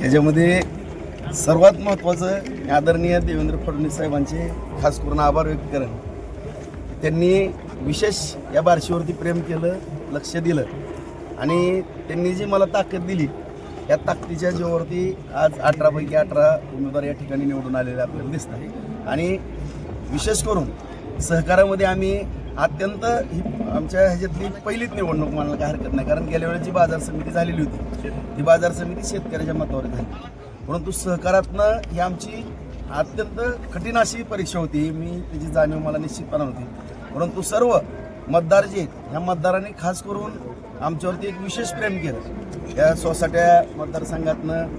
याच्यामध्ये सर्वात महत्त्वाचं आदरणीय देवेंद्र फडणवीस साहेबांचे खास करून आभार व्यक्त करेन. त्यांनी विशेष या बार्शीवरती प्रेम केलं, लक्ष दिलं आणि त्यांनी जी मला ताकद दिली या ताकदीच्या जोरावरती आज 18 पैकी 18 उमेदवार या ठिकाणी निवडून आलेले आपल्याला दिसतात. आणि विशेष करून सहकारामध्ये आम्ही अत्यंत ही आमच्या ह्याच्यातली पहिलीच निवडणूक म्हणायला काय हरकत नाही, कारण गेल्या वेळेस जी बाजार समिती झालेली होती ती बाजार समिती शेतकऱ्याच्या मतावर झाली. परंतु सहकारातनं ही आमची अत्यंत कठीण अशी परीक्षा होती, मी त्याची जाणीव मला निश्चितपणे होती. परंतु सर्व मतदार जे आहेत ह्या मतदारांनी खास करून आमच्यावरती एक विशेष प्रेम केलं. या सोसाट्या मतदारसंघातनं,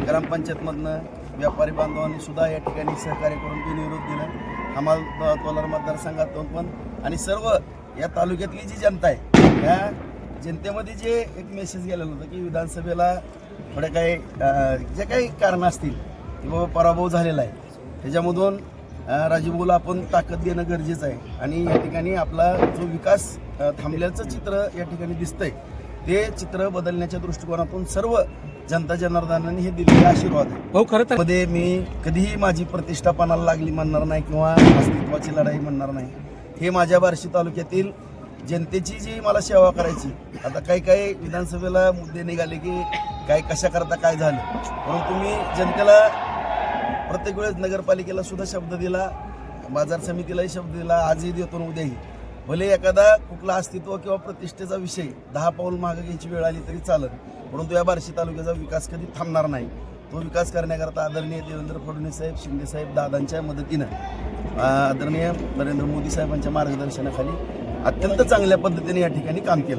ग्रामपंचायतमधनं व्यापारी बांधवांनी सुद्धा या ठिकाणी सहकार्य करून बिनविरोध दिलं. हमाल तोलार मतदारसंघातून पण आणि सर्व या तालुक्यातली जी जनता आहे ह्या जनतेमध्ये जे एक मेसेज गेलेला होता की विधानसभेला थोड्या काही जे काही कारणं असतील की बाबा पराभव झालेला आहे, त्याच्यामधून राजीवभाऊला आपण ताकद देणं गरजेचं आहे. आणि या ठिकाणी आपला जो विकास थांबल्याचं चित्र या ठिकाणी दिसतंय ते चित्र बदलण्याच्या दृष्टिकोनातून सर्व जनता जनार्दनाने हे दिलेले आशीर्वाद आहे. खरं मध्ये मी कधीही माझी प्रतिष्ठा पणाला लागली म्हणणार नाही किंवा अस्तित्वाची लढाई म्हणणार नाही. हे माझ्या बार्शी तालुक्यातील जनतेची जी मला सेवा करायची, आता काही विधानसभेला मुद्दे निघाले की काय कशा करता काय झालं, परंतु मी जनतेला प्रत्येक वेळेस नगरपालिकेला सुद्धा शब्द दिला, बाजार समितीलाही शब्द दिला, आजही देतो उद्याही. भले एखादा कुठला अस्तित्व किंवा प्रतिष्ठेचा विषय 10 पाऊल मागे घ्यायची वेळ आली तरी चालत, परंतु या बार्शी तालुक्याचा विकास कधी थांबणार नाही. तो विकास करण्याकरता आदरणीय देवेंद्र फडणवीस साहेब, शिंदे साहेब, दादांच्या मदतीनं, आदरणीय नरेंद्र मोदी साहेबांच्या मार्गदर्शनाखाली अत्यंत चांगल्या पद्धतीने या ठिकाणी काम केलं.